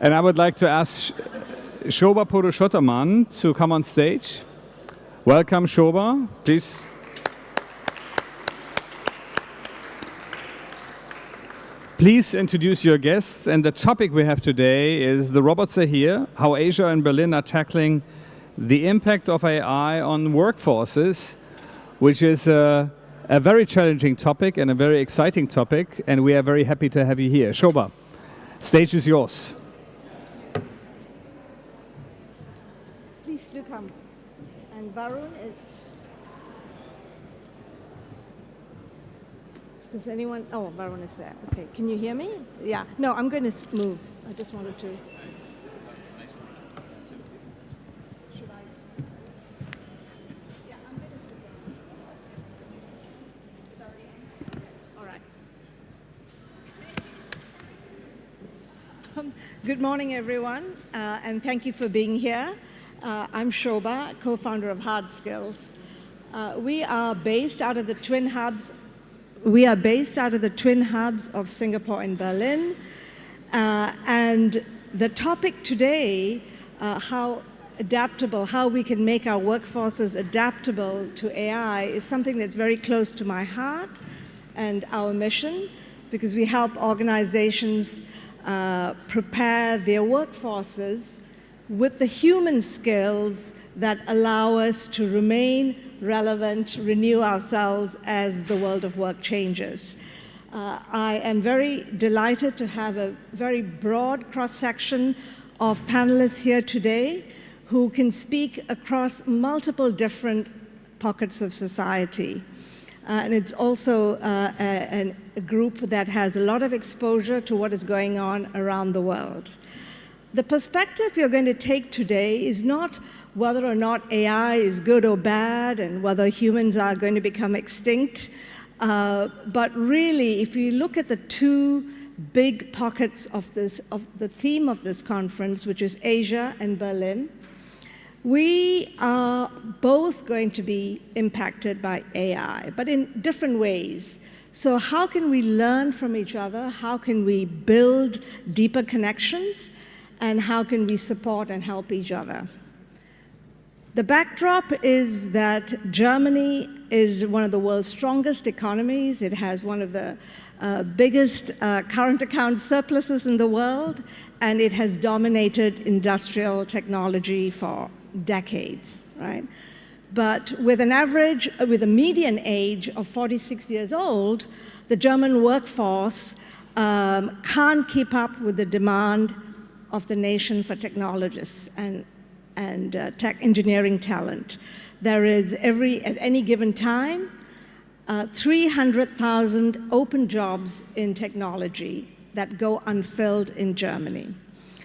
And I would like to ask Shoba Purushothaman to come on stage. Welcome, Shoba. Please. Please introduce your guests. And the topic we have today is The Robots Are Here, how Asia and Berlin are tackling the impact of AI on workforces, which is a very challenging topic and a very exciting topic. And we are very happy to have you here. Shoba, stage is yours. Please do come. And Varun is... Does anyone... Oh, Varun is there. Okay, can you hear me? Yeah. No, I'm going to move. I just wanted to... Should I... Yeah, I'm going to sit down. It's already on? All right. Good morning, everyone, and thank you for being here. I'm Shoba, co-founder of Hardskills. We are based out of the twin hubs of Singapore and Berlin. And the topic today, how we can make our workforces adaptable to AI, is something that's very close to my heart and our mission, because we help organizations prepare their workforces with the human skills that allow us to remain relevant, renew ourselves as the world of work changes. I am very delighted to have a very broad cross-section of panelists here today who can speak across multiple different pockets of society. And it's also a group that has a lot of exposure to what is going on around the world. The perspective you're going to take today is not whether or not AI is good or bad and whether humans are going to become extinct, but really, if you look at the two big pockets of the theme of this conference, which is Asia and Berlin, we are both going to be impacted by AI, but in different ways. So how can we learn from each other? How can we build deeper connections? And how can we support and help each other? The backdrop is that Germany is one of the world's strongest economies. It has one of the biggest current account surpluses in the world, and it has dominated industrial technology for decades, right? But with a median age of 46 years old, the German workforce can't keep up with the demand of the nation for technologists and tech engineering talent. There is at any given time, 300,000 open jobs in technology that go unfilled in Germany.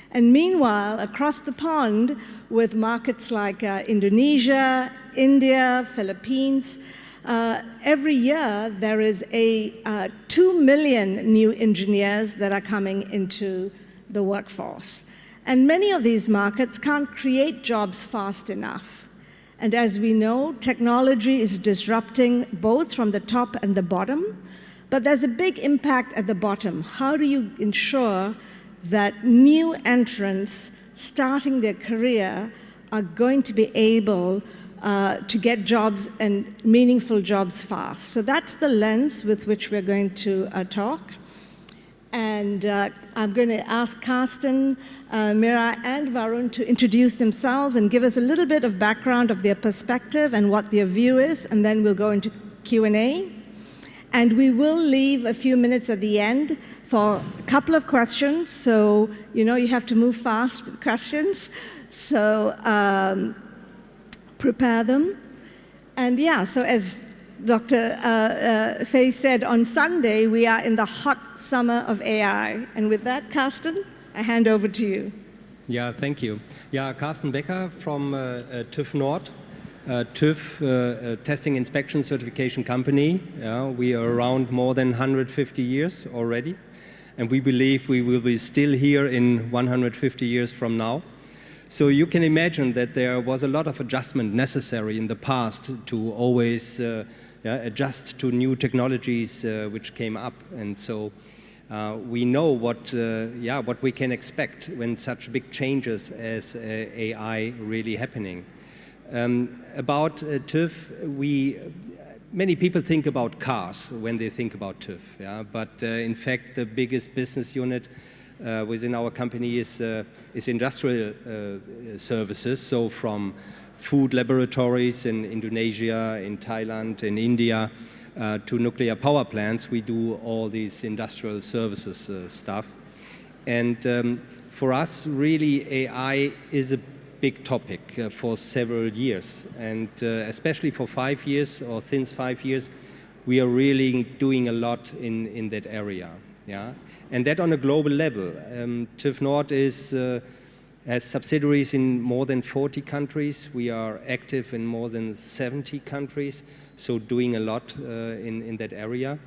And meanwhile, across the pond, with markets like Indonesia, India, Philippines, every year there is 2 million new engineers that are coming into the workforce. And many of these markets can't create jobs fast enough. And as we know, technology is disrupting both from the top and the bottom, but there's a big impact at the bottom. How do you ensure that new entrants starting their career are going to be able to get jobs and meaningful jobs fast? So that's the lens with which we're going to talk. And I'm going to ask Carsten, Mirja, and Varun to introduce themselves and give us a little bit of background of their perspective and what their view is, and then we'll go into Q&A. And we will leave a few minutes at the end for a couple of questions. So, you have to move fast with questions. So prepare them. And yeah, so as Dr. Fay said, on Sunday, we are in the hot summer of AI. And with that, Carsten, I hand over to you. Yeah, thank you. Yeah, Carsten Becker from TÜV Nord. TÜV, Testing Inspection Certification Company. We are around more than 150 years already. And we believe we will be still here in 150 years from now. So you can imagine that there was a lot of adjustment necessary in the past to always adjust to new technologies which came up. And so We know what we can expect when such big changes as AI really happening. About TÜV, many people think about cars when they think about TÜV, yeah? But in fact, the biggest business unit within our company is industrial services, so from food laboratories in Indonesia, in Thailand, in India, to nuclear power plants. We do all these industrial services stuff. And for us, really, AI is a big topic for several years. And especially for 5 years, or since 5 years, we are really doing a lot in that area. Yeah? And that on a global level. TÜV Nord has subsidiaries in more than 40 countries. We are active in more than 70 countries, so doing a lot in that area.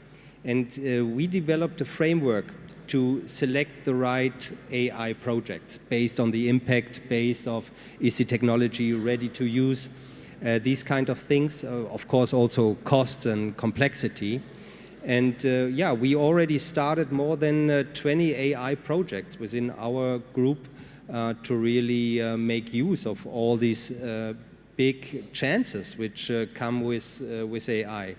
And we developed a framework to select the right AI projects based on the impact base of, is the technology ready to use, these kind of things, of course also costs and complexity. And we already started more than 20 AI projects within our group to really make use of all these big chances which come with AI.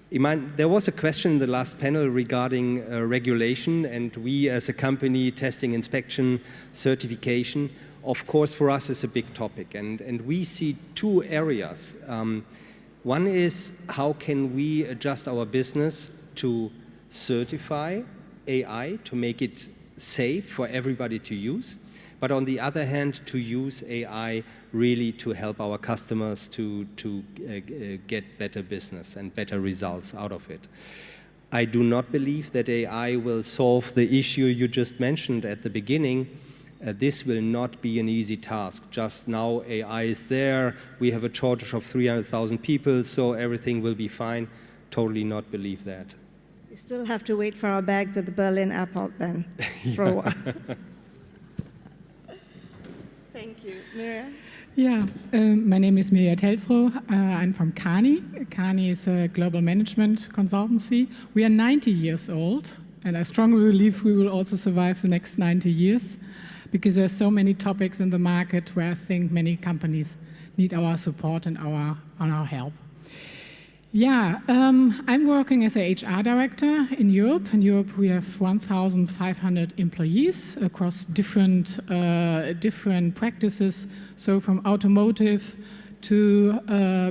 There was a question in the last panel regarding regulation, and we as a company, testing, inspection, certification, of course for us is a big topic, and we see two areas. One is how can we adjust our business to certify AI, to make it safe for everybody to use, but on the other hand, to use AI really to help our customers to get better business and better results out of it. I do not believe that AI will solve the issue you just mentioned at the beginning. This will not be an easy task. Just now AI is there, we have a shortage of 300,000 people, so everything will be fine. Totally not believe that. We still have to wait for our bags at the Berlin airport then, for a while. Thank you. Mirja? Yeah, my name is Mirja Telzerow. I'm from Kearney. Kearney is a global management consultancy. We are 90 years old, and I strongly believe we will also survive the next 90 years because there's so many topics in the market where I think many companies need our support and our help. Yeah, I'm working as a HR director in Europe. In Europe, we have 1,500 employees across different practices, so from automotive to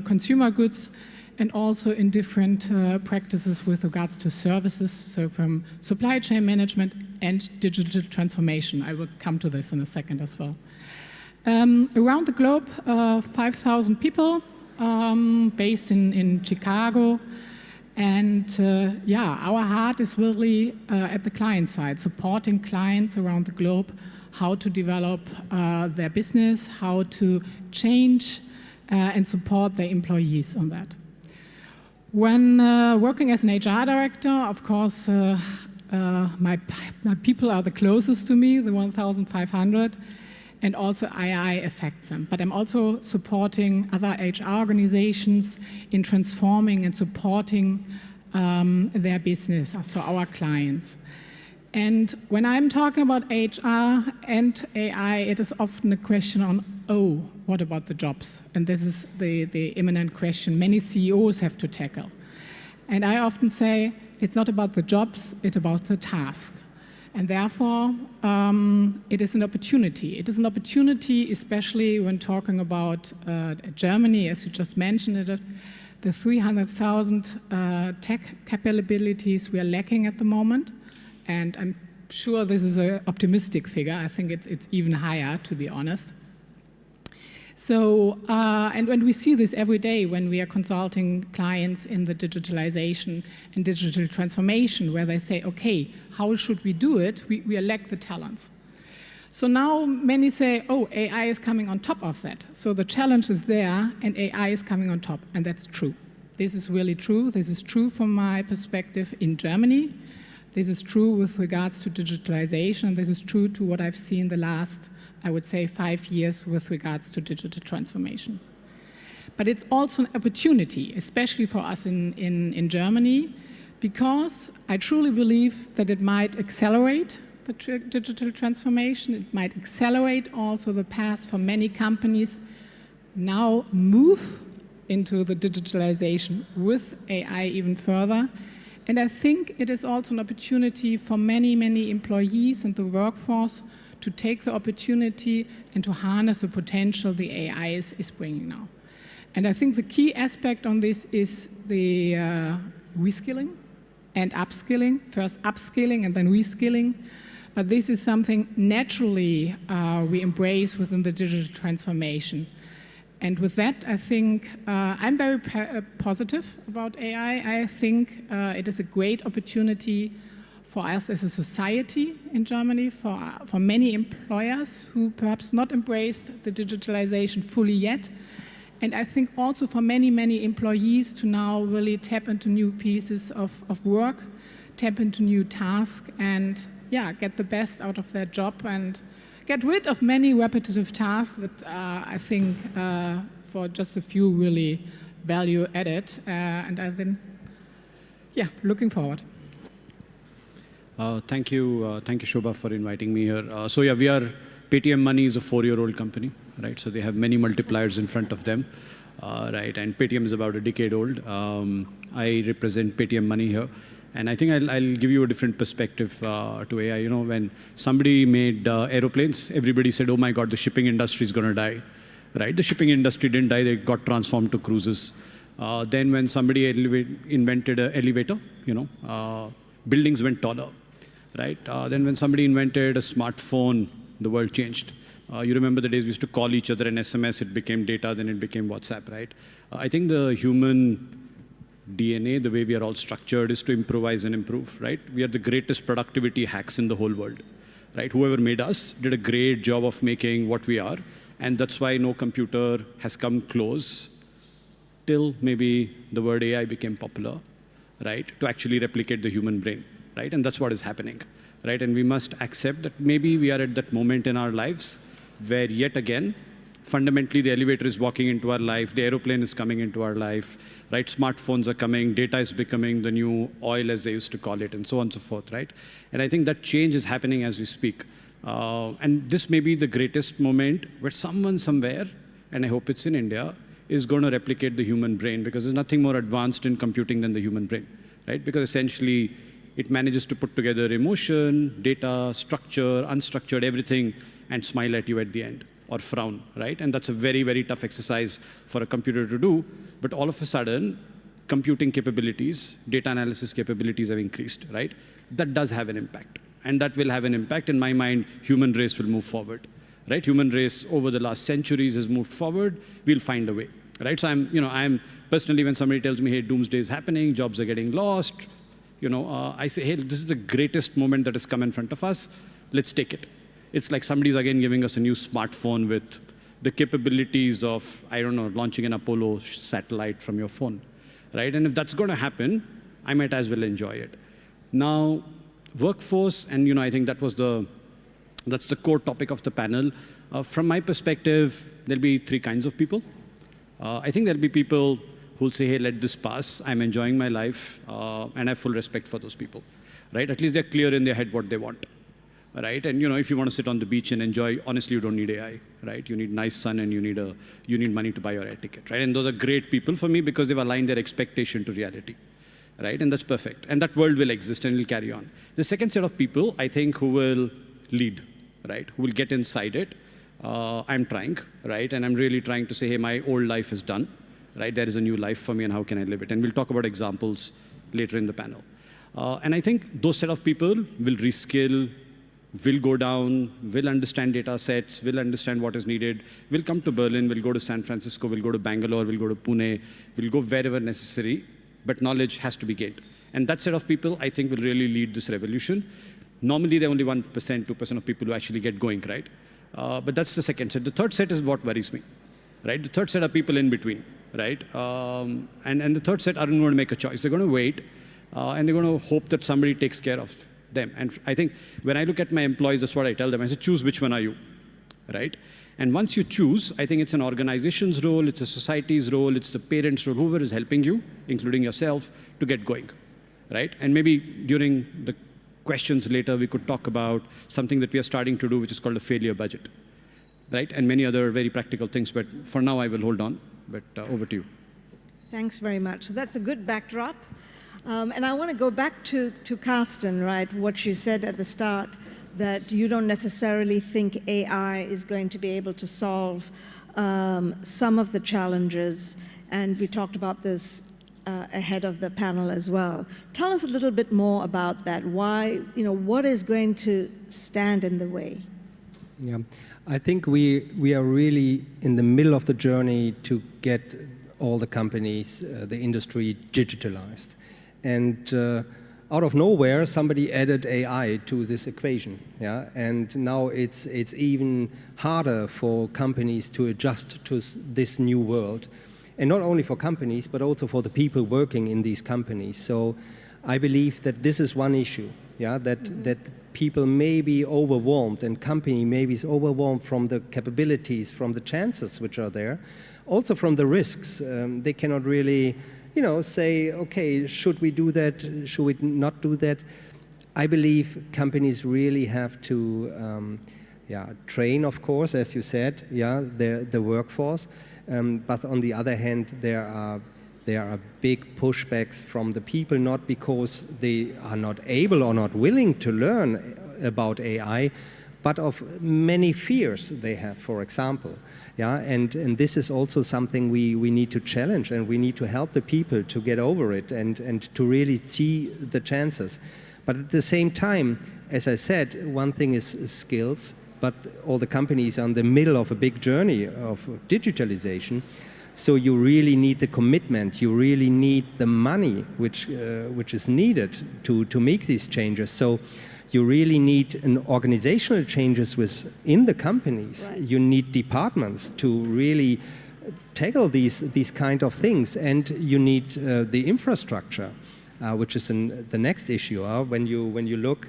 consumer goods, and also in different practices with regards to services, so from supply chain management and digital transformation. I will come to this in a second as well. Around the globe, 5,000 people. Based in Chicago, and our heart is really at the client side, supporting clients around the globe, how to develop their business, how to change and support their employees on that. When working as an HR director, of course, my people are the closest to me, the 1,500. And also AI affects them. But I'm also supporting other HR organizations in transforming and supporting their business, so our clients. And when I'm talking about HR and AI, it is often a question on, what about the jobs? And this is the imminent question many CEOs have to tackle. And I often say, it's not about the jobs, it's about the task. And therefore, it is an opportunity. It is an opportunity, especially when talking about Germany, as you just mentioned it, the 300,000 tech capabilities we are lacking at the moment. And I'm sure this is an optimistic figure. I think it's even higher, to be honest. So, and when we see this every day when we are consulting clients in the digitalization and digital transformation, where they say, okay, how should we do it? We lack the talents. So now many say, AI is coming on top of that. So the challenge is there, and AI is coming on top, and that's true. This is really true. This is true from my perspective in Germany. This is true with regards to digitalization. This is true to what I've seen the last, I would say, 5 years with regards to digital transformation. But it's also an opportunity, especially for us in Germany, because I truly believe that it might accelerate the digital transformation. It might accelerate also the path for many companies now move into the digitalization with AI even further. And I think it is also an opportunity for many, many employees and the workforce to take the opportunity and to harness the potential the AI is bringing now. And I think the key aspect on this is the reskilling and upskilling, first upskilling and then reskilling. But this is something naturally we embrace within the digital transformation. And with that, I think I'm very positive about AI. I think it is a great opportunity for us as a society in Germany, for many employers who perhaps not embraced the digitalization fully yet. And I think also for many, many employees to now really tap into new pieces of work, tap into new tasks, and yeah, get the best out of their job and get rid of many repetitive tasks that I think for just a few really value added. And I've been, yeah, looking forward. Thank you, Shoba, for inviting me here. So yeah, PayTm Money is a 4-year-old company, right? So they have many multipliers in front of them, right? And PayTm is about a decade old. I represent PayTm Money here. And I think I'll give you a different perspective to AI. You know, when somebody made aeroplanes, everybody said, oh my God, the shipping industry is going to die, right? The shipping industry didn't die, they got transformed to cruises. Then when somebody invented an elevator, you know, buildings went taller, right? Then when somebody invented a smartphone, the world changed. You remember the days we used to call each other and SMS, it became data, then it became WhatsApp, right? I think the human DNA, the way we are all structured, is to improvise and improve, right? We are the greatest productivity hacks in the whole world, right? Whoever made us did a great job of making what we are, and that's why no computer has come close till maybe the word AI became popular, right? To actually replicate the human brain, right? And that's what is happening, right? And we must accept that maybe we are at that moment in our lives where yet again, fundamentally, the elevator is walking into our life, the aeroplane is coming into our life, right? Smartphones are coming, data is becoming the new oil, as they used to call it, and so on and so forth, right? And I think that change is happening as we speak. And this may be the greatest moment where someone somewhere, and I hope it's in India, is going to replicate the human brain, because there's nothing more advanced in computing than the human brain, right? Because essentially, it manages to put together emotion, data, structure, unstructured, everything, and smile at you at the end, or frown, right? And that's a very, very tough exercise for a computer to do. But all of a sudden, computing capabilities, data analysis capabilities have increased, right? That does have an impact. And that will have an impact. In my mind, human race will move forward, right? Human race over the last centuries has moved forward. We'll find a way, right? So I'm personally, when somebody tells me, hey, doomsday is happening, jobs are getting lost, I say, hey, this is the greatest moment that has come in front of us. Let's take it. It's like somebody's again giving us a new smartphone with the capabilities of, I don't know, launching an Apollo satellite from your phone, right? And if that's going to happen, I might as well enjoy it. Now, workforce, and I think that's the core topic of the panel. From my perspective, there'll be 3 kinds of people. I think there'll be people who'll say, hey, let this pass. I'm enjoying my life, and I have full respect for those people, right? At least they're clear in their head what they want. Right? And if you want to sit on the beach and enjoy, honestly, you don't need AI, right? You need nice sun and you need money to buy your air ticket, right? And those are great people for me because they've aligned their expectation to reality, right? And that's perfect. And that world will exist and will carry on. The second set of people, I think, who will lead, right? Who will get inside it. I'm trying, right? And I'm really trying to say, hey, my old life is done, right? There is a new life for me and how can I live it? And we'll talk about examples later in the panel. And I think those set of people will reskill, will go down, will understand data sets, will understand what is needed, will come to Berlin, will go to San Francisco, will go to Bangalore, will go to Pune, will go wherever necessary, but knowledge has to be gained. And that set of people, I think, will really lead this revolution. Normally, there are only 1%, 2% of people who actually get going, right? But that's the second set. The third set is what worries me, right? The third set are people in between, right? And the third set aren't going to make a choice. They're going to wait, and they're going to hope that somebody takes care of them. And I think when I look at my employees, that's what I tell them. I say, choose which one are you, right? And once you choose, I think it's an organization's role, it's a society's role, it's the parent's role, whoever is helping you, including yourself, to get going, right? And maybe during the questions later, we could talk about something that we are starting to do, which is called a failure budget, right? And many other very practical things. But for now, I will hold on. But over to you. Thanks very much. So that's a good backdrop. And I want to go back to Carsten, right? What you said at the start, that you don't necessarily think AI is going to be able to solve some of the challenges. And we talked about this ahead of the panel as well. Tell us a little bit more about that. Why, what is going to stand in the way? Yeah, I think we are really in the middle of the journey to get all the companies, the industry digitalized. And out of nowhere, somebody added AI to this equation. Yeah? And now it's even harder for companies to adjust to this new world. And not only for companies, but also for the people working in these companies. So I believe that this is one issue, yeah, that people may be overwhelmed and company may be overwhelmed from the capabilities, from the chances which are there, also from the risks. They cannot really, say, okay, should we do that? Should we not do that? I believe companies really have to train, of course, as you said, the workforce. But on the other hand, there are big pushbacks from the people, not because they are not able or not willing to learn about AI, but of many fears they have, for example. Yeah, and this is also something we need to challenge, and we need to help the people to get over it and to really see the chances. But at the same time, as I said, one thing is skills, but all the companies are in the middle of a big journey of digitalization. So you really need the commitment, you really need the money which is needed to make these changes. So you really need an organizational changes within the companies. Right. You need departments to really tackle these kind of things, and you need the infrastructure, which is the next issue. When you look,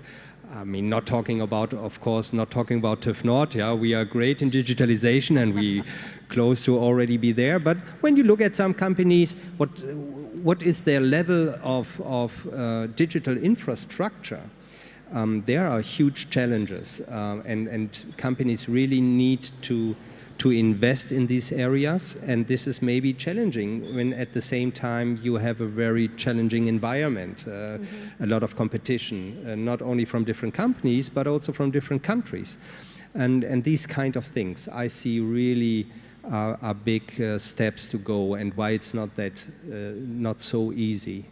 I mean, not talking about TÜV Nord. Yeah, we are great in digitalization and we close to already be there. But when you look at some companies, what is their level of digital infrastructure? There are huge challenges, and companies really need to invest in these areas, and this is maybe challenging when at the same time you have a very challenging environment, a lot of competition, not only from different companies but also from different countries, and these kind of things I see really are big steps to go, and why it's not so easy.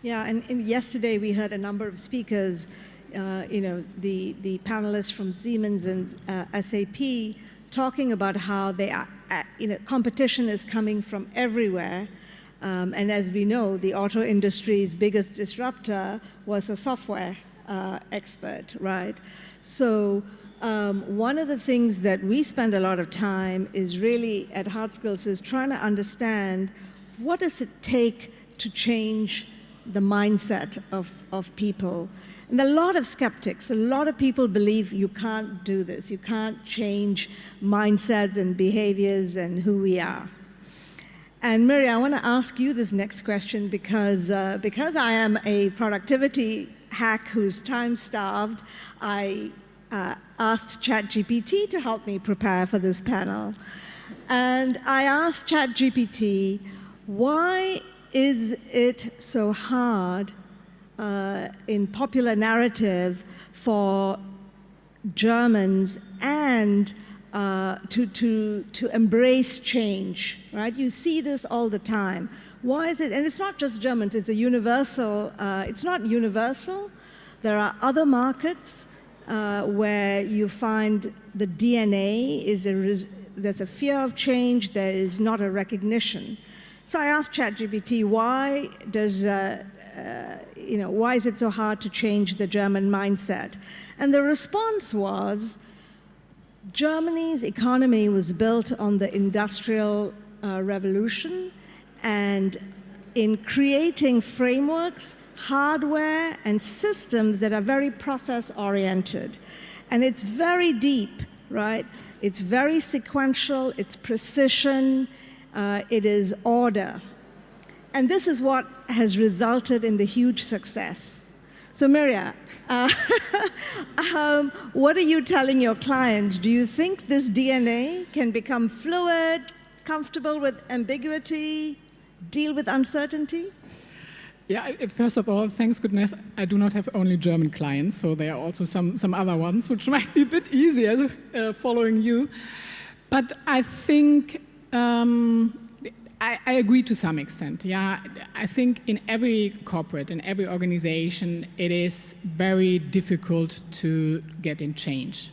Yeah, and yesterday we heard a number of speakers, the panelists from Siemens and SAP, talking about how they are, competition is coming from everywhere. And as we know, the auto industry's biggest disruptor was a software expert, right? So one of the things that we spend a lot of time is really at Hardskills is trying to understand what does it take to change the mindset of people. And a lot of skeptics, a lot of people believe you can't do this. You can't change mindsets and behaviors and who we are. And Mirja, I want to ask you this next question because I am a productivity hack who's time-starved, I asked ChatGPT to help me prepare for this panel. And I asked ChatGPT, why is it so hard in popular narrative for Germans and to embrace change, right? You see this all the time. Why is it, and it's not just Germans, it's a universal, it's not universal. There are other markets where you find the DNA there's a fear of change, there is not a recognition. So I asked ChatGPT, why is it so hard to change the German mindset? And the response was, Germany's economy was built on the Industrial Revolution, and in creating frameworks, hardware, and systems that are very process-oriented. And it's very deep, right? It's very sequential, it's precision, it is order. And this is what has resulted in the huge success. So Mirja, what are you telling your clients? Do you think this DNA can become fluid, comfortable with ambiguity, deal with uncertainty? Yeah, first of all, thanks goodness, I do not have only German clients, so there are also some other ones, which might be a bit easier following you. But I think I agree to some extent. Yeah, I think in every corporate, in every organization, it is very difficult to get in change.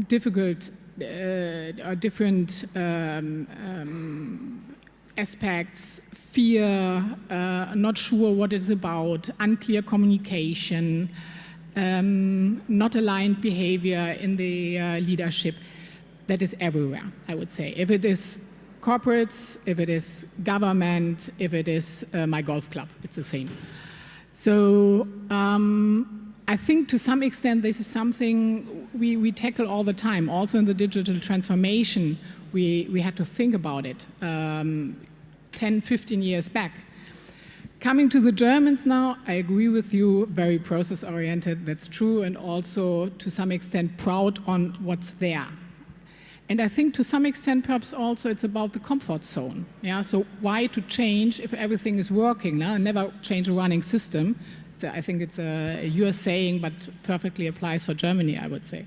Difficult or different aspects, fear, not sure what it's about, unclear communication, not aligned behavior in the leadership. That is everywhere, I would say. If it is corporates, if it is government, if it is my golf club, it's the same. So I think to some extent this is something we tackle all the time. Also in the digital transformation, we had to think about it 10, 15 years back. Coming to the Germans now, I agree with you, very process-oriented, that's true, and also to some extent proud on what's there. And I think to some extent perhaps also it's about the comfort zone. Yeah? So why to change if everything is working now? Never change a running system. I think it's a US saying, but perfectly applies for Germany, I would say.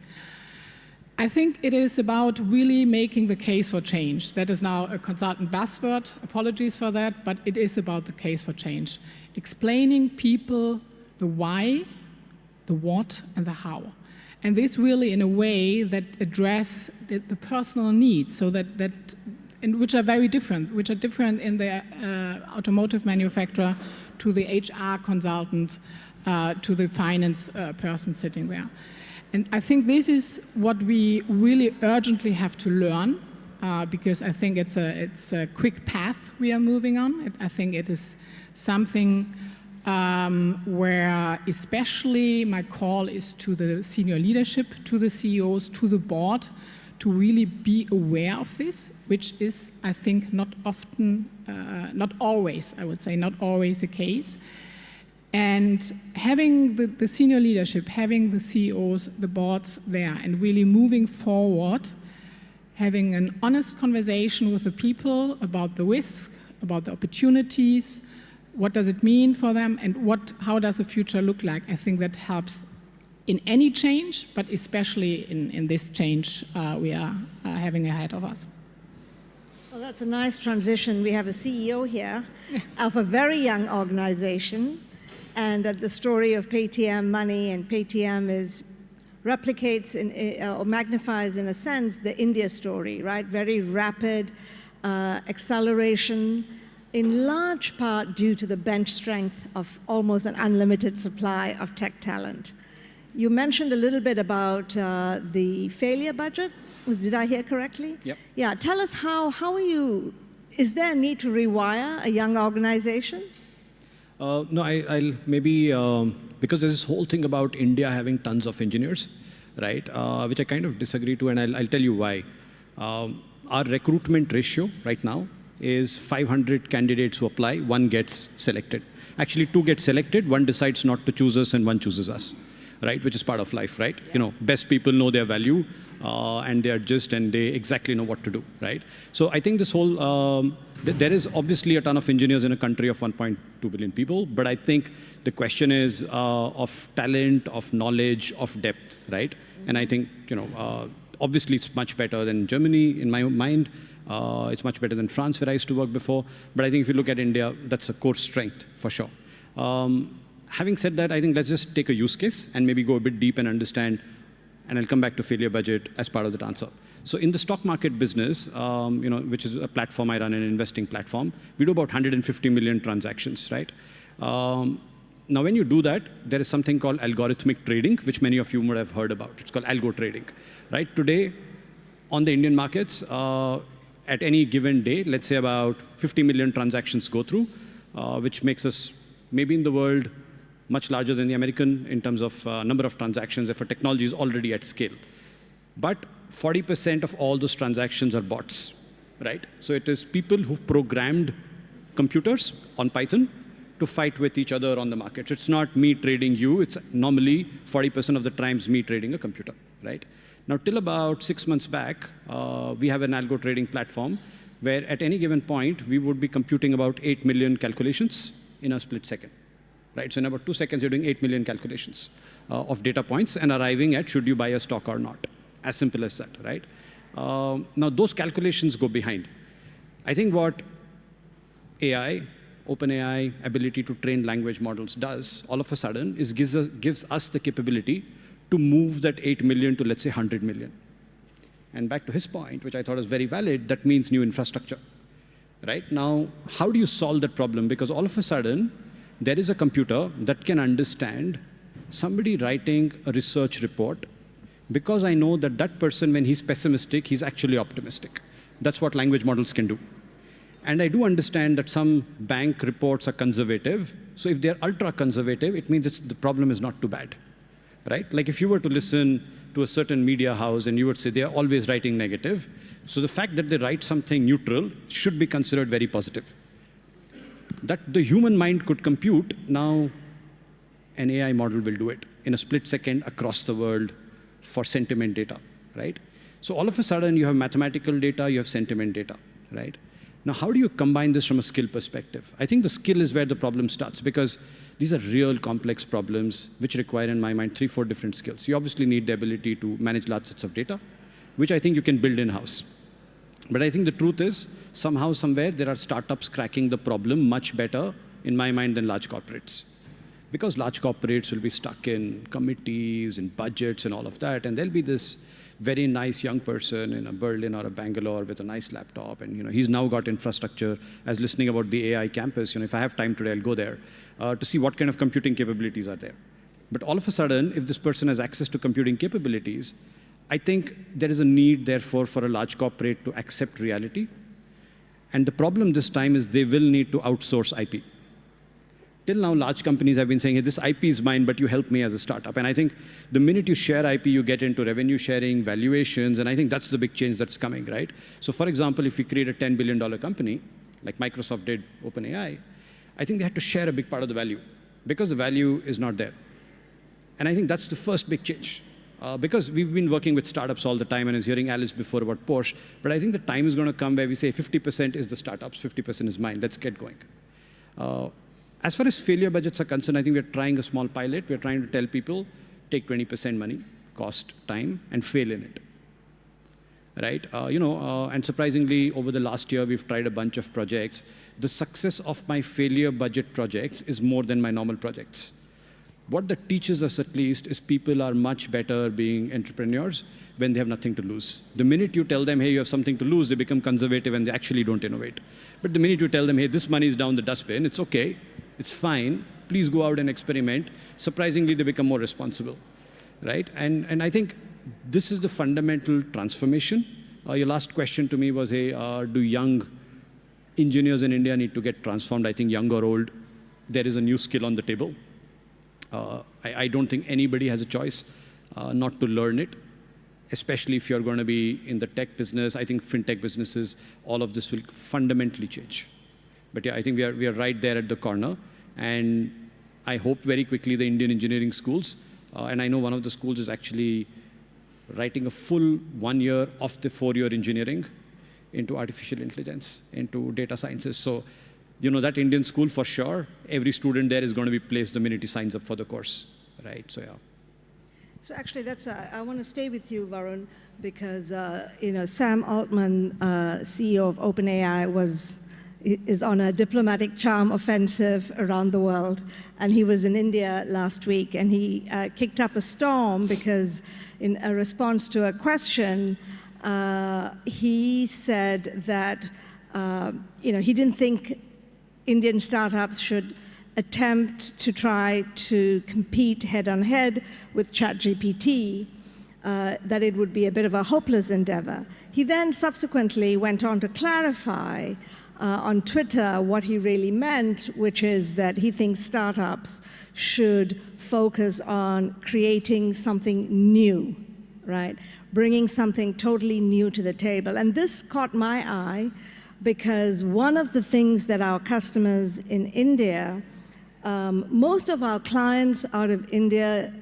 I think it is about really making the case for change. That is now a consultant buzzword, apologies for that, but it is about the case for change. Explaining people the why, the what, and the how. And this really in a way that address the personal needs, so and which are very different, which are different in the automotive manufacturer to the HR consultant, to the finance person sitting there. And I think this is what we really urgently have to learn, because I think it's a quick path we are moving on. I think it is something where especially my call is to the senior leadership, to the CEOs, to the board, to really be aware of this, which is, I think, not often, not always, I would say, not always the case. And having the senior leadership, having the CEOs, the boards there, and really moving forward, having an honest conversation with the people about the risk, about the opportunities, what does it mean for them, and how does the future look like? I think that helps in any change, but especially in this change we are having ahead of us. Well, that's a nice transition. We have a CEO here of a very young organization, and the story of PayTm Money, and PayTm replicates or magnifies, in a sense, the India story, right? Very rapid acceleration, in large part due to the bench strength of almost an unlimited supply of tech talent. You mentioned a little bit about the failure budget. Did I hear correctly? Yep. Yeah, tell us how are you, is there a need to rewire a young organization? No, I'll maybe, because there's this whole thing about India having tons of engineers, right, which I kind of disagree to, and I'll tell you why. Our recruitment ratio right now is 500 candidates who apply, one gets selected. Actually, 2 get selected, one decides not to choose us, and one chooses us, right, which is part of life, right? Yeah. You know, best people know their value, and they adjust, and they exactly know what to do, right? So I think this whole, there is obviously a ton of engineers in a country of 1.2 billion people, but I think the question is of talent, of knowledge, of depth, right? And I think, you know, obviously it's much better than Germany in my mind. It's much better than France, where I used to work before. But I think if you look at India, that's a core strength for sure. Having said that, I think let's just take a use case and maybe go a bit deep and understand, and I'll come back to failure budget as part of that answer. So in the stock market business, you know, which is a platform I run, an investing platform, we do about 150 million transactions, right? Now, when you do that, there is something called algorithmic trading, which many of you would have heard about. It's called algo trading, right? Today, on the Indian markets, at any given day, let's say about 50 million transactions go through, which makes us maybe in the world much larger than the American in terms of number of transactions, if a technology is already at scale. But 40% of all those transactions are bots, right? So it is people who've programmed computers on Python to fight with each other on the markets. It's not me trading you. It's normally 40% of the times me trading a computer, right? Now, till about 6 months back, we have an algo trading platform where at any given point, we would be computing about 8 million calculations in a split second, right? So in about 2 seconds, you're doing 8 million calculations of data points and arriving at should you buy a stock or not. As simple as that, right? Now, those calculations go behind. I think what AI, OpenAI, ability to train language models does, all of a sudden, is gives us the capability to move that 8 million to, let's say, 100 million. And back to his point, which I thought was very valid, that means new infrastructure, right? Now, how do you solve that problem? Because all of a sudden, there is a computer that can understand somebody writing a research report because I know that that person, when he's pessimistic, he's actually optimistic. That's what language models can do. And I do understand that some bank reports are conservative. So if they're ultra conservative, it means the problem is not too bad, right? Like if you were to listen to a certain media house and you would say they're always writing negative, so the fact that they write something neutral should be considered very positive. That the human mind could compute, now an AI model will do it in a split second across the world for sentiment data, right? So all of a sudden you have mathematical data, you have sentiment data, right? Now, how do you combine this from a skill perspective? I think the skill is where the problem starts because these are real complex problems which require, in my mind, 3-4 different skills. You obviously need the ability to manage large sets of data, which I think you can build in-house. But I think the truth is, somehow, somewhere, there are startups cracking the problem much better, in my mind, than large corporates. Because large corporates will be stuck in committees and budgets and all of that, and there'll be this very nice young person in a Berlin or a Bangalore with a nice laptop, and he's now got infrastructure. As listening about the AI campus, if I have time today, I'll go there to see what kind of computing capabilities are there. But all of a sudden, if this person has access to computing capabilities, I think there is a need, therefore, for a large corporate to accept reality. And the problem this time is they will need to outsource IP. Till now, large companies have been saying, hey, this IP is mine, but you help me as a startup. And I think the minute you share IP, you get into revenue sharing, valuations, and I think that's the big change that's coming, right? So for example, if we create a $10 billion company, like Microsoft did OpenAI, I think they had to share a big part of the value because the value is not there. And I think that's the first big change. Because we've been working with startups all the time, and I was hearing Alice before about Porsche, but I think the time is going to come where we say 50% is the startups, 50% is mine. Let's get going. As far as failure budgets are concerned, I think we're trying a small pilot. We're trying to tell people, take 20% money, cost, time, and fail in it, right? And surprisingly, over the last year, we've tried a bunch of projects. The success of my failure budget projects is more than my normal projects. What that teaches us, at least, is people are much better being entrepreneurs when they have nothing to lose. The minute you tell them, hey, you have something to lose, they become conservative and they actually don't innovate. But the minute you tell them, hey, this money is down the dustbin, it's okay, it's fine, please go out and experiment, surprisingly, they become more responsible, right? And I think this is the fundamental transformation. Your last question to me was, hey, do young engineers in India need to get transformed? I think young or old, there is a new skill on the table. I don't think anybody has a choice not to learn it, especially if you're going to be in the tech business. I think fintech businesses, all of this will fundamentally change. But yeah, I think we are right there at the corner. And I hope very quickly the Indian engineering schools, and I know one of the schools is actually writing a full 1 year of the 4-year engineering into artificial intelligence, into data sciences. So, that Indian school for sure, every student there is going to be placed the minute he signs up for the course, right? So, yeah. So actually, I want to stay with you, Varun, because Sam Altman, CEO of OpenAI, is on a diplomatic charm offensive around the world, and he was in India last week, and he kicked up a storm because, in a response to a question, he said that he didn't think Indian startups should attempt to try to compete head-on-head with ChatGPT, that it would be a bit of a hopeless endeavor. He then subsequently went on to clarify on Twitter what he really meant, which is that he thinks startups should focus on creating something new, right? Bringing something totally new to the table. And this caught my eye because one of the things that our customers in India, most of our clients out of India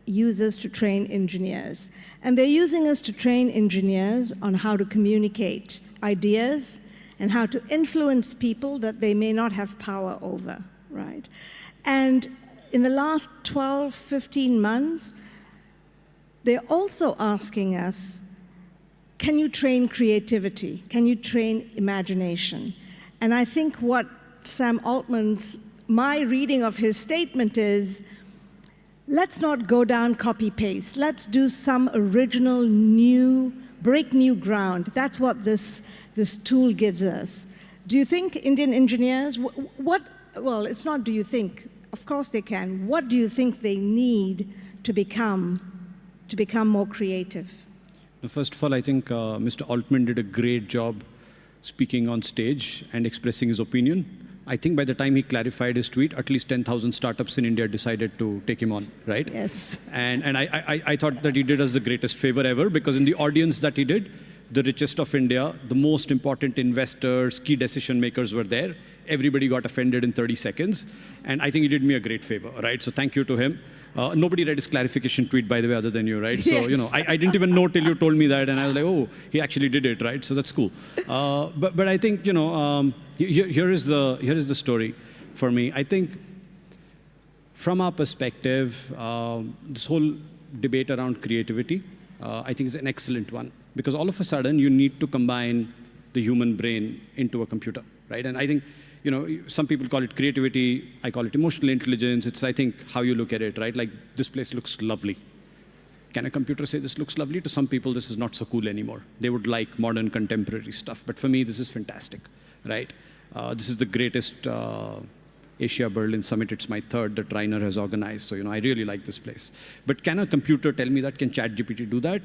use us to train engineers. And they're using us to train engineers on how to communicate ideas and how to influence people that they may not have power over, right? And in the last 12, 15 months, they're also asking us, can you train creativity? Can you train imagination? And I think what Sam Altman's, my reading of his statement is, let's not go down copy-paste. Let's do some original, new, break new ground. That's what this tool gives us. Do you think Indian engineers, well, it's not do you think, of course they can. What do you think they need to become more creative? First of all, I think Mr. Altman did a great job speaking on stage and expressing his opinion. I think by the time he clarified his tweet, at least 10,000 startups in India decided to take him on, right? Yes. And I thought that he did us the greatest favor ever, because in the audience that he did, the richest of India, the most important investors, key decision makers were there. Everybody got offended in 30 seconds. And I think he did me a great favor, right? So thank you to him. Nobody read his clarification tweet, by the way, other than you, right? So, yes. I didn't even know till you told me that, and I was like, oh, he actually did it, right? So that's cool. But I think, here is the story for me. I think from our perspective, this whole debate around creativity, I think is an excellent one, because all of a sudden you need to combine the human brain into a computer, right? And I think, some people call it creativity, I call it emotional intelligence. It's, I think, how you look at it, right? Like, this place looks lovely. Can a computer say this looks lovely? To some people, this is not so cool anymore. They would like modern contemporary stuff. But for me, this is fantastic, right? This is the greatest Asia Berlin Summit. It's my third that Rainer has organized. So, I really like this place. But can a computer tell me that? Can ChatGPT do that?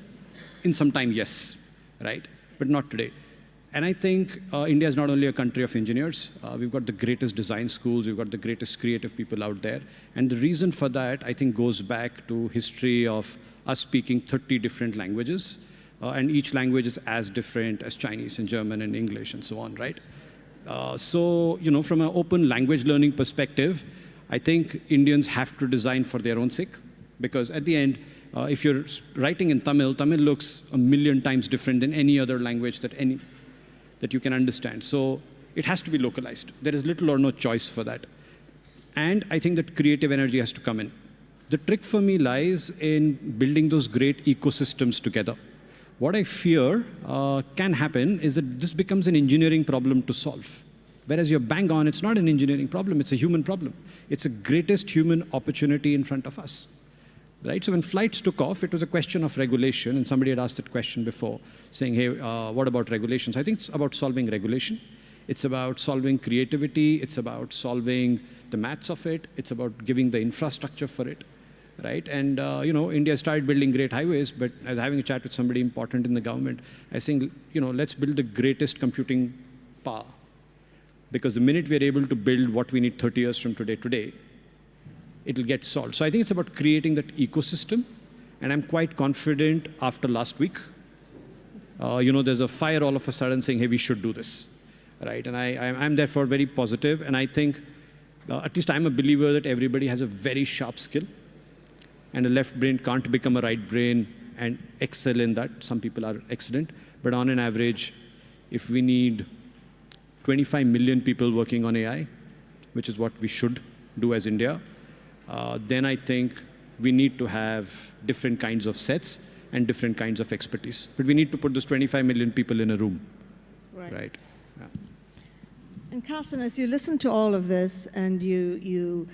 In some time, yes, right? But not today. And I think India is not only a country of engineers. We've got the greatest design schools. We've got the greatest creative people out there. And the reason for that, I think, goes back to history of us speaking 30 different languages. And each language is as different as Chinese and German and English and so on, right? So, from an open language learning perspective, I think Indians have to design for their own sake. Because at the end, if you're writing in Tamil, Tamil looks a million times different than any other language that you can understand. So it has to be localized. There is little or no choice for that. And I think that creative energy has to come in. The trick for me lies in building those great ecosystems together. What I fear can happen is that this becomes an engineering problem to solve. Whereas you're bang on, it's not an engineering problem, it's a human problem. It's the greatest human opportunity in front of us. Right? So when flights took off, it was a question of regulation, and somebody had asked that question before, saying, hey, what about regulations? I think it's about solving regulation. It's about solving creativity. It's about solving the maths of it. It's about giving the infrastructure for it, right? And, India started building great highways, but I was having a chat with somebody important in the government. I was saying, let's build the greatest computing power. Because the minute we're able to build what we need 30 years from today, it'll get solved. So I think it's about creating that ecosystem. And I'm quite confident after last week, there's a fire all of a sudden saying, hey, we should do this, right? And I'm therefore very positive. And I think, at least I'm a believer that everybody has a very sharp skill. And a left brain can't become a right brain and excel in that. Some people are excellent. But on an average, if we need 25 million people working on AI, which is what we should do as India, then I think we need to have different kinds of sets and different kinds of expertise. But we need to put those 25 million people in a room, right? Yeah. And Carsten, as you listen to all of this and you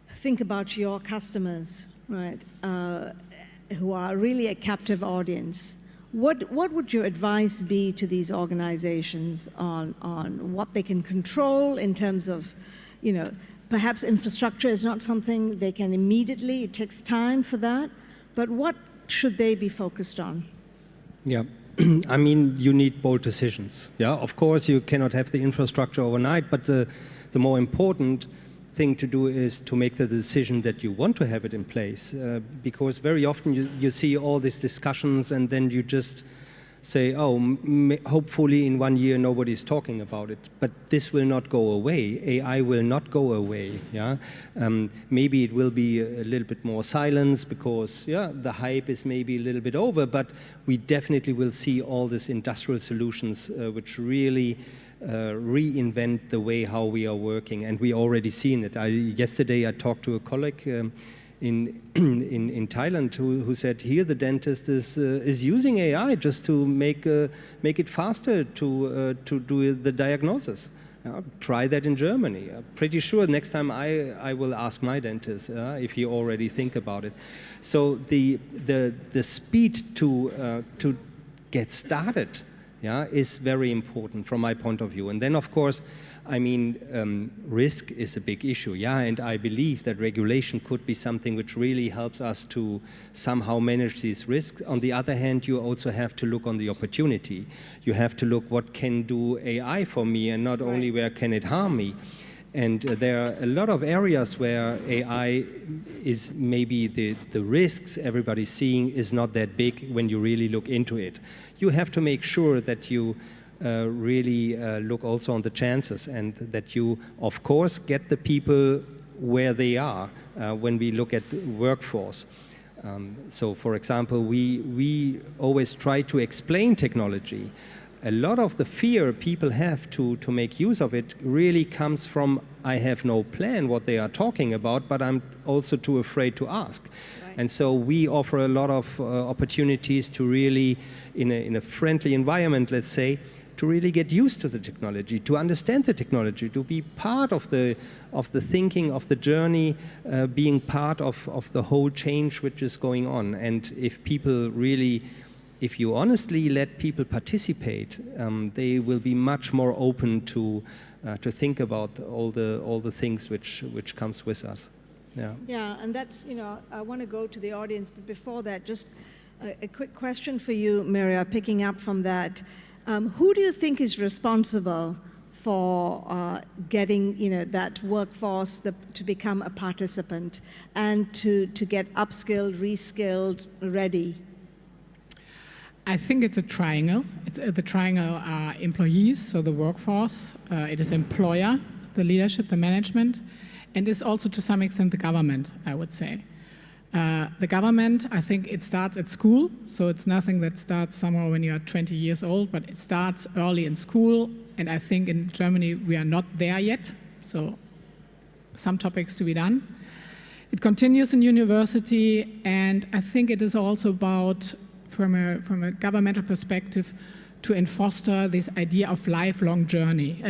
think about your customers, right, who are really a captive audience, what would your advice be to these organizations on what they can control in terms of, perhaps infrastructure is not something they can immediately, it takes time for that, but what should they be focused on? Yeah, I mean, you need bold decisions. Yeah, of course, you cannot have the infrastructure overnight, but the more important thing to do is to make the decision that you want to have it in place, because very often you see all these discussions and then you just say, oh, hopefully in 1 year nobody's talking about it. But this will not go away. AI will not go away. Yeah, maybe it will be a little bit more silence because the hype is maybe a little bit over. But we definitely will see all these industrial solutions which really reinvent the way how we are working, and we already seen it. Yesterday I talked to a colleague in Thailand who said here the dentist is using AI just to make it faster to do the diagnosis. Try that in Germany. I'm pretty sure next time I will ask my dentist if he already think about it. So the speed to get started is very important from my point of view. And then, of course, I mean, risk is a big issue, and I believe that regulation could be something which really helps us to somehow manage these risks. On the other hand, you also have to look on the opportunity. You have to look what can do AI for me and not only where can it harm me. And there are a lot of areas where AI is maybe the risks everybody's seeing is not that big when you really look into it. You have to make sure that you really look also on the chances and that you, of course, get the people where they are when we look at the workforce. So, for example, we always try to explain technology. A lot of the fear people have to make use of it really comes from, I have no plan what they are talking about, but I'm also too afraid to ask. Right. And so we offer a lot of opportunities to really, in a friendly environment, let's say, to really get used to the technology, to understand the technology, to be part of the thinking, of the journey, being part of the whole change which is going on. And if people really, if you honestly let people participate, they will be much more open to think about all the things which comes with us. Yeah, and that's, I want to go to the audience, but before that, just a quick question for you, Mirja, picking up from that. Who do you think is responsible for getting that workforce to become a participant and to get upskilled, reskilled, ready? I think it's a triangle. The triangle are employees, so the workforce. It is employer, the leadership, the management, and it's also to some extent the government, I would say. The government, I think it starts at school, so it's nothing that starts somewhere when you're 20 years old, but it starts early in school, and I think in Germany we are not there yet, so some topics to be done. It continues in university, and I think it is also about, from a governmental perspective, to foster this idea of lifelong learning.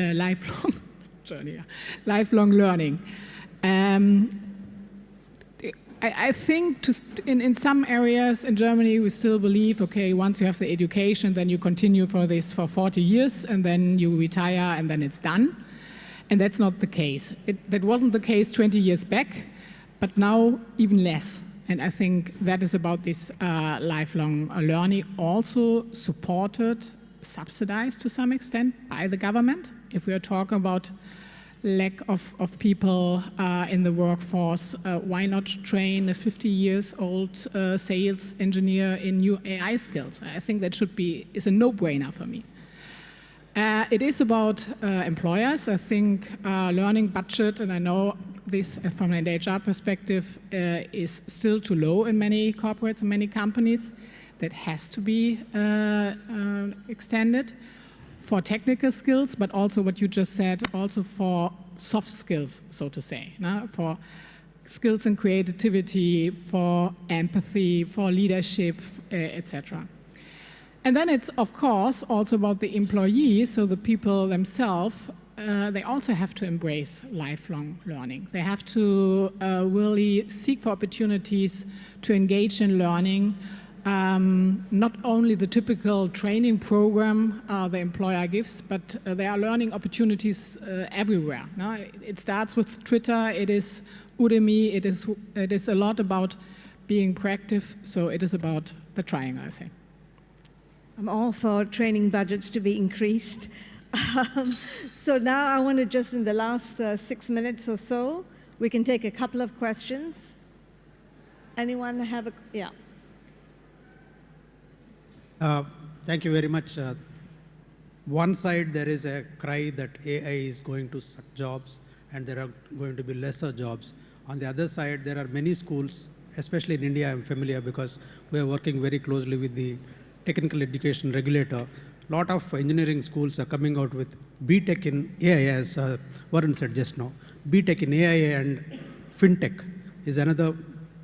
I think in some areas in Germany we still believe, okay, once you have the education, then you continue for 40 years and then you retire and then it's done. And that's not the case. That wasn't the case 20 years back, but now even less. And I think that is about this lifelong learning, also supported, subsidized to some extent by the government. If we are talking about lack of people in the workforce, why not train a 50-year-old sales engineer in new AI skills? I think that is a no-brainer for me. It is about employers. I think learning budget, and I know this from an HR perspective, is still too low in many corporates and many companies. That has to be extended for technical skills, but also what you just said, also for soft skills, so to say, for skills in creativity, for empathy, for leadership, etc. And then it's, of course, also about the employees, so the people themselves. They also have to embrace lifelong learning. They have to really seek for opportunities to engage in learning, not only the typical training program the employer gives, but there are learning opportunities everywhere. It starts with Twitter, it is Udemy, it is a lot about being proactive, so it is about the triangle, I say. I'm all for training budgets to be increased. So now I want to just, in the last 6 minutes or so, we can take a couple of questions. Anyone have a, yeah. Thank you very much. One side, there is a cry that AI is going to suck jobs and there are going to be lesser jobs. On the other side, there are many schools, especially in India, I'm familiar because we are working very closely with the technical education regulator. A lot of engineering schools are coming out with BTech in AI, as Varun said just now. BTech in AI and FinTech is another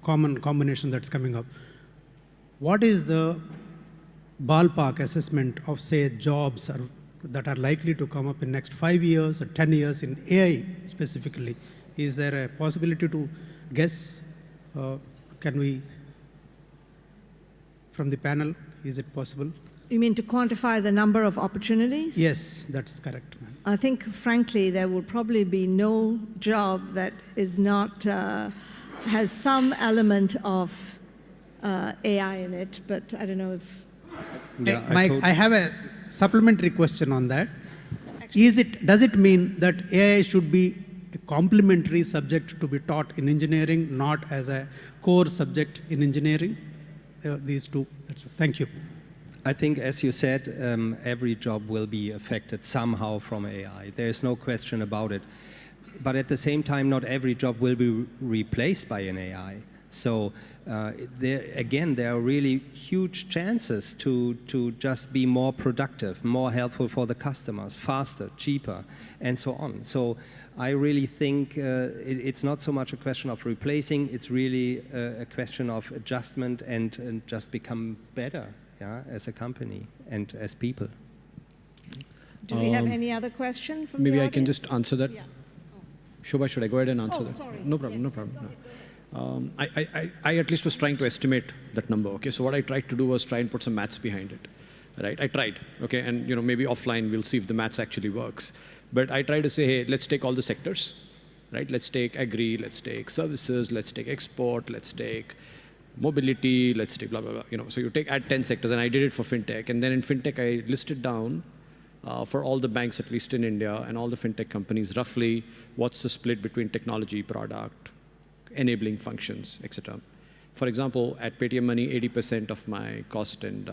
common combination that's coming up. What is the ballpark assessment of, say, jobs that are likely to come up in next 5 years or 10 years in AI specifically? Is there a possibility to guess? Can we, from the panel, is it possible? You mean to quantify the number of opportunities? Yes, that's correct, ma'am. I think, frankly, there will probably be no job that is not, has some element of AI in it, but I don't know if... Yeah, Mike, I have a supplementary question on that. Does it mean that AI should be a complementary subject to be taught in engineering, not as a core subject in engineering? These two. Thank you. I think, as you said, every job will be affected somehow from AI. There is no question about it. But at the same time, not every job will be replaced by an AI. So there are really huge chances to just be more productive, more helpful for the customers, faster, cheaper, and so on. So I really think it's not so much a question of replacing, it's really a question of adjustment and just become better, yeah, as a company and as people. Do we have any other question from maybe the I can audience? just answer that. Yeah. Shoba, should I go ahead and answer that? Sorry. No problem, Yes. no problem. No. I at least was trying to estimate that number. Okay, so what I tried to do was try and put some maths behind it, right? I tried, okay, and maybe offline we'll see if the maths actually works. But I tried to say, hey, let's take all the sectors, right? Let's take agri, let's take services, let's take export, let's take mobility, let's take blah blah blah. So you add 10 sectors, and I did it for fintech, and then in fintech I listed down for all the banks, at least in India, and all the fintech companies, roughly what's the split between technology, product, enabling functions, etc. For example, at PayTm Money, 80% of my cost and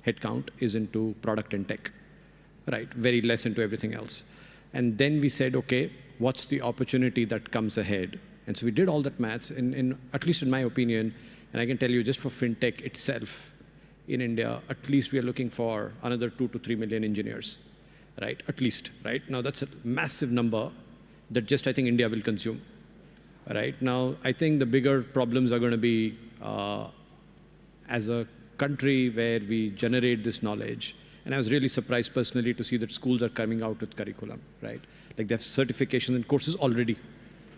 headcount is into product and tech, right? Very less into everything else. And then we said, okay, what's the opportunity that comes ahead? And so we did all that maths, at least in my opinion, and I can tell you just for fintech itself, in India, at least we are looking for another 2 to 3 million engineers, right? At least, right? Now that's a massive number that just I think India will consume. Right now, I think the bigger problems are going to be as a country where we generate this knowledge. And I was really surprised personally to see that schools are coming out with curriculum, right? Like they have certifications and courses already,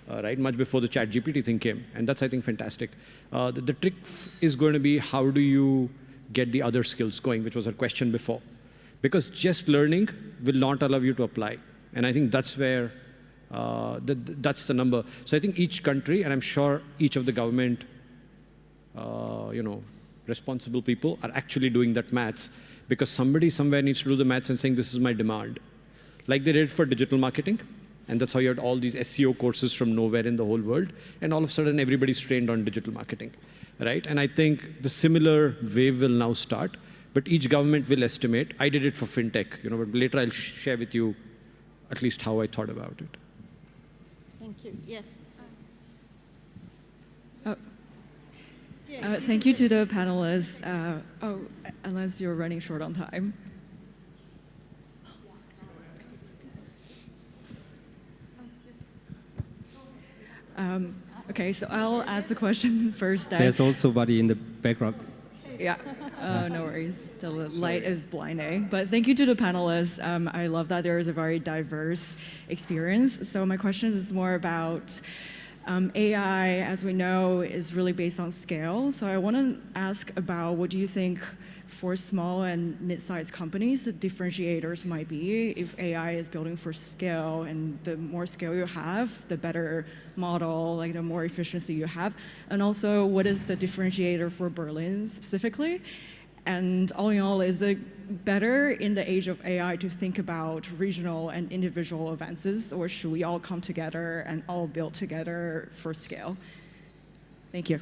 right? Much before the ChatGPT thing came. And that's, I think, fantastic. The trick is going to be how do you get the other skills going, which was our question before. Because just learning will not allow you to apply. And I think that's where that's the number. So I think each country, and I'm sure each of the government, responsible people are actually doing that maths, because somebody somewhere needs to do the maths and saying, this is my demand. Like they did for digital marketing. And that's how you had all these SEO courses from nowhere in the whole world. And all of a sudden, everybody's trained on digital marketing, right? And I think the similar wave will now start. But each government will estimate. I did it for fintech, but later I'll share with you at least how I thought about it. Thank you. Yes. Thank you to the panelists. Unless you're running short on time. Okay, so I'll ask the question first. There's also somebody in the background. Yeah, no worries. The light is blinding. But thank you to the panelists. I love that there is a very diverse experience. So my question is more about AI, as we know, is really based on scale. So I want to ask about what do you think for small and mid-sized companies the differentiators might be if AI is building for scale, and the more scale you have, the better model, like the more efficiency you have. And also, what is the differentiator for Berlin specifically? And all in all, is it better in the age of AI to think about regional and individual advances, or should we all come together and all build together for scale? Thank you.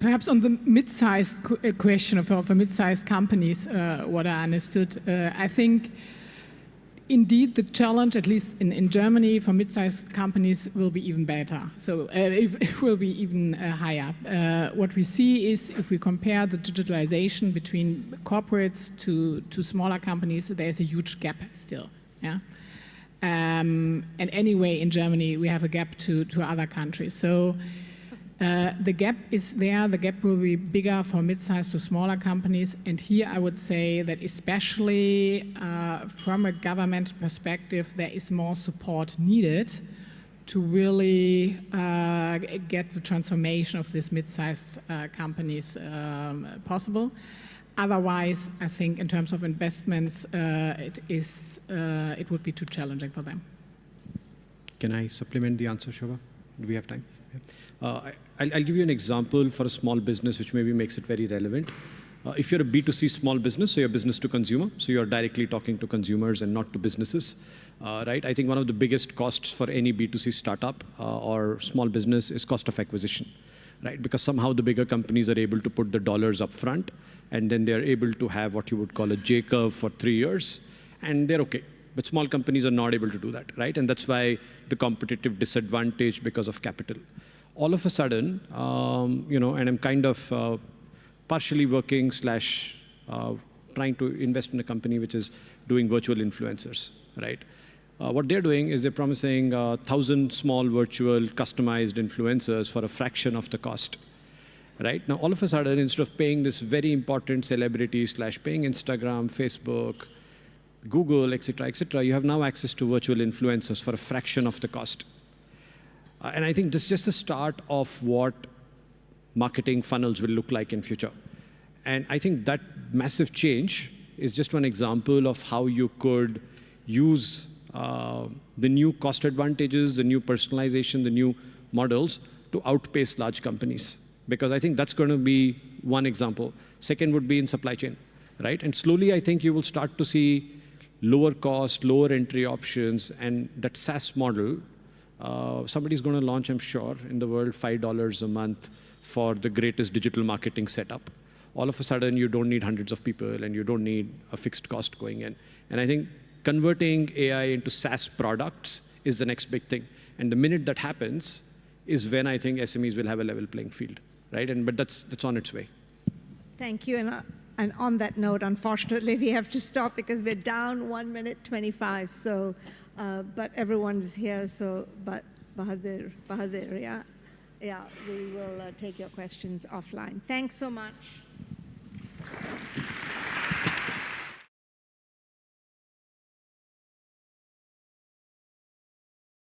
Perhaps on the mid-sized question for mid-sized companies, what I understood, I think indeed the challenge, at least in Germany, for mid-sized companies will be even better. So it will be even higher. What we see is if we compare the digitalization between corporates to smaller companies, there's a huge gap still. Yeah. And anyway, in Germany, we have a gap to other countries. So the gap is there. The gap will be bigger for mid-sized to smaller companies. And here I would say that especially from a government perspective, there is more support needed to really get the transformation of these mid-sized companies possible. Otherwise, I think in terms of investments, it would be too challenging for them. Can I supplement the answer, Shoba? Do we have time? I'll give you an example for a small business, which maybe makes it very relevant. If you're a B2C small business, so you're business to consumer, so you're directly talking to consumers and not to businesses, right? I think one of the biggest costs for any B2C startup or small business is cost of acquisition, right? Because somehow the bigger companies are able to put the dollars up front, and then they're able to have what you would call a J-curve for 3 years, and they're okay. But small companies are not able to do that, right? And that's why the competitive disadvantage because of capital. All of a sudden, and I'm kind of partially working / trying to invest in a company which is doing virtual influencers, right? What they're doing is they're promising 1,000 small virtual customized influencers for a fraction of the cost, right? Now, all of a sudden, instead of paying this very important celebrity / paying Instagram, Facebook, Google, et cetera, you have now access to virtual influencers for a fraction of the cost. And I think this is just the start of what marketing funnels will look like in future. And I think that massive change is just one example of how you could use the new cost advantages, the new personalization, the new models to outpace large companies. Because I think that's going to be one example. Second would be in supply chain, right? And slowly, I think you will start to see lower cost, lower entry options, and that SaaS model. Somebody's going to launch, I'm sure, in the world, $5 a month for the greatest digital marketing setup. All of a sudden, you don't need hundreds of people, and you don't need a fixed cost going in. And I think converting AI into SaaS products is the next big thing. And the minute that happens is when I think SMEs will have a level playing field, right? But that's on its way. Thank you. And on that note, unfortunately, we have to stop because we're down 1 minute 25. So, but everyone is here. So, but Bahadur, yeah, we will take your questions offline. Thanks so much.